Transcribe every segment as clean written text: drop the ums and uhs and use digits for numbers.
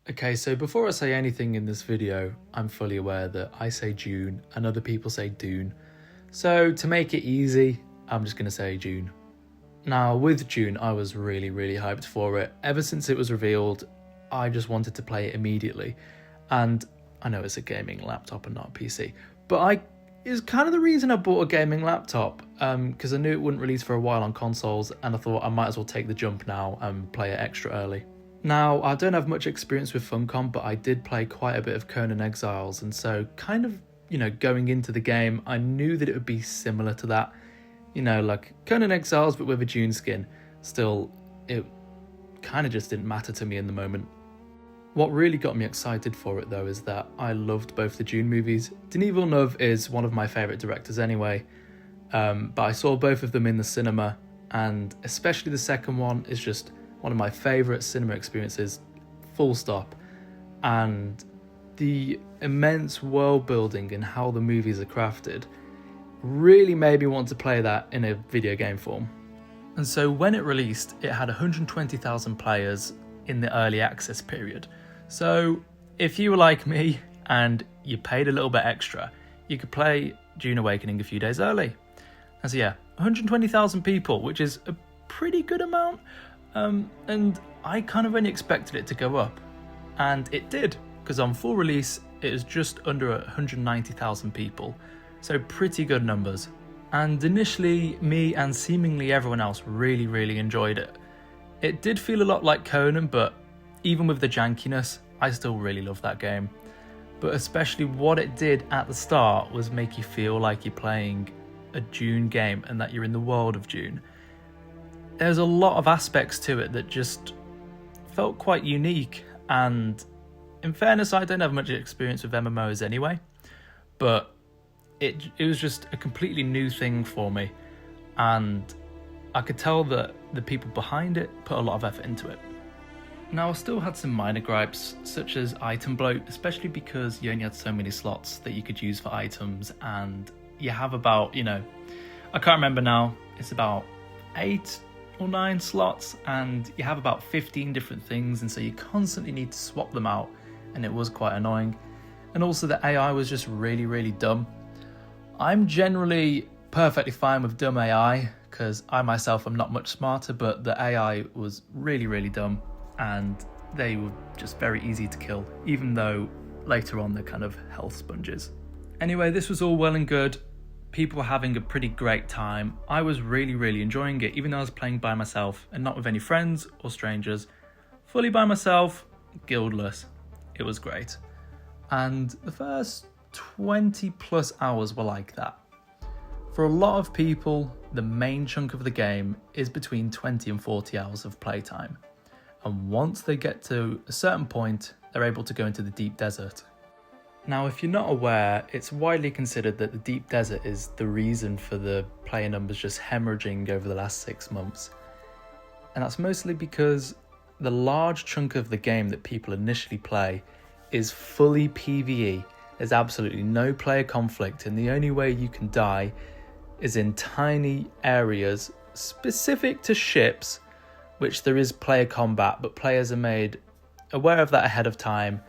Okay, so before I say anything in this video, I'm fully aware that I say Dune and other people say Dune. So to make it easy, I'm just going to say Dune. Now with Dune, I was really hyped for it. Ever since it was revealed, I just wanted to play it immediately. And I know it's a gaming laptop and not a PC, but it's kind of the reason I bought a gaming laptop, because I knew it wouldn't release for a while on consoles, and I thought I might as well take the jump now and play it extra early. Now, I don't have much experience with Funcom, but I did play quite a bit of Conan Exiles, and so kind of, going into the game, I knew that it would be similar to that. Like Conan Exiles, but with a Dune skin. Still, it kind of just didn't matter to me in the moment. What really got me excited for it, though, is that I loved both the Dune movies. Denis Villeneuve is one of my favourite directors anyway, but I saw both of them in the cinema, and especially the second one is just one of my favourite cinema experiences, full stop. And the immense world building and how the movies are crafted really made me want to play that in a video game form. And so when it released, it had 120,000 players in the early access period. So if you were like me and you paid a little bit extra, you could play Dune Awakening a few days early. And so yeah, 120,000 people, which is a pretty good amount. And I kind of only expected it to go up, and it did, because on full release it was just under 190,000 people, so pretty good numbers. And initially, me and seemingly everyone else really enjoyed it. It did feel a lot like Conan, but even with the jankiness, I still really love that game. But especially what it did at the start was make you feel like you're playing a Dune game and that you're in the world of Dune. There's a lot of aspects to it that just felt quite unique, and in fairness, I don't have much experience with MMOs anyway, but it was just a completely new thing for me, and I could tell that the people behind it put a lot of effort into it. Now, I still had some minor gripes, such as item bloat, especially because you only had so many slots that you could use for items, and you have about, I can't remember now, it's about 8 or 9 slots, and you have about 15 different things, and so you constantly need to swap them out, and it was quite annoying. And also the AI was just really dumb. I'm generally perfectly fine with dumb AI, because I myself am not much smarter, but the AI was really dumb, and they were just very easy to kill, even though later on they're kind of health sponges. Anyway, this was all well and good. People were having a pretty great time. I was really enjoying it, even though I was playing by myself and not with any friends or strangers. Fully by myself, guildless. It was great. And the first 20 plus hours were like that. For a lot of people, the main chunk of the game is between 20 and 40 hours of playtime. And once they get to a certain point, they're able to go into the deep desert. Now, if you're not aware, it's widely considered that the deep desert is the reason for the player numbers just hemorrhaging over the last 6 months. And that's mostly because the large chunk of the game that people initially play is fully PvE. There's absolutely no player conflict, and the only way you can die is in tiny areas specific to ships, which there is player combat, but players are made aware of that ahead of time.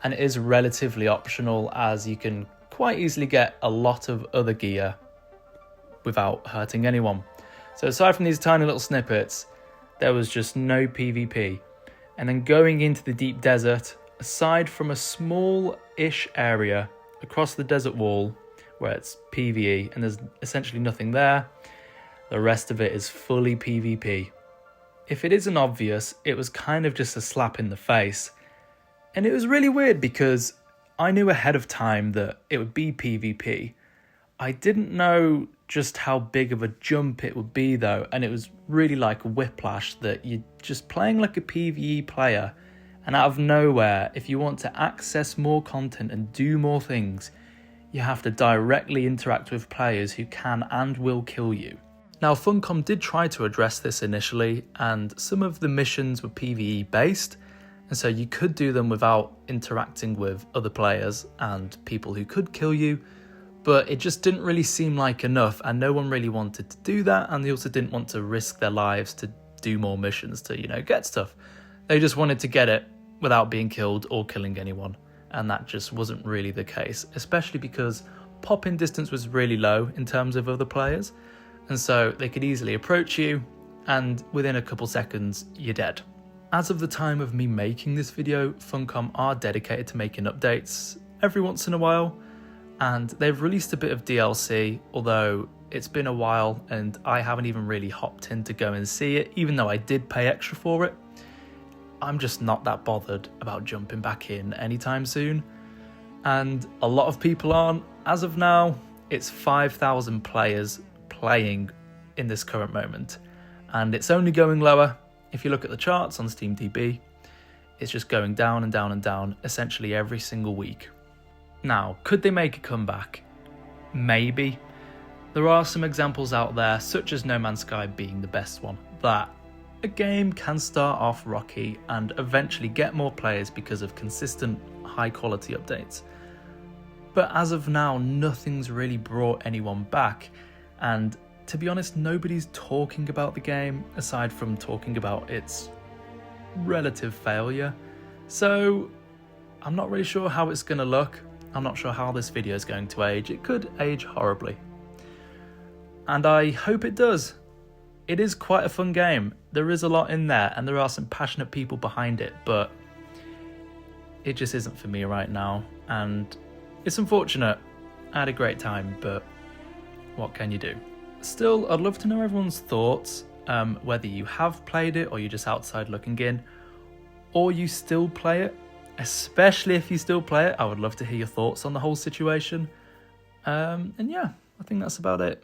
And it is relatively optional, as you can quite easily get a lot of other gear without hurting anyone. So aside from these tiny little snippets, there was just no PvP. And then going into the deep desert, aside from a small-ish area across the desert wall where it's PvE and there's essentially nothing there, the rest of it is fully PvP. If it isn't obvious, it was kind of just a slap in the face. And it was really weird because I knew ahead of time that it would be PvP. I didn't know just how big of a jump it would be though, and it was really like a whiplash that you're just playing like a PvE player, and out of nowhere, if you want to access more content and do more things, you have to directly interact with players who can and will kill you. Now, Funcom did try to address this initially, and some of the missions were PvE based, and so you could do them without interacting with other players and people who could kill you, but it just didn't really seem like enough, and no one really wanted to do that, and they also didn't want to risk their lives to do more missions to, get stuff. They just wanted to get it without being killed or killing anyone, and that just wasn't really the case, especially because pop-in distance was really low in terms of other players, and so they could easily approach you, and within a couple seconds, you're dead. As of the time of me making this video, Funcom are dedicated to making updates every once in a while, and they've released a bit of DLC, although it's been a while and I haven't even really hopped in to go and see it, even though I did pay extra for it. I'm just not that bothered about jumping back in anytime soon, and a lot of people aren't. As of now, it's 5,000 players playing in this current moment, and it's only going lower. If you look at the charts on SteamDB, it's just going down and down and down essentially every single week. Now, could they make a comeback? Maybe. There are some examples out there, such as No Man's Sky being the best one, that a game can start off rocky and eventually get more players because of consistent high quality updates. But as of now, nothing's really brought anyone back, and to be honest, nobody's talking about the game aside from talking about its relative failure. So I'm not really sure how it's going to look. I'm not sure how this video is going to age. It could age horribly, and I hope it does. It is quite a fun game. There is a lot in there, and there are some passionate people behind it, but it just isn't for me right now, and it's unfortunate. I had a great time, but what can you do? Still, I'd love to know everyone's thoughts, whether you have played it or you're just outside looking in, or you still play it. Especially if you still play it, I would love to hear your thoughts on the whole situation. And yeah, I think that's about it.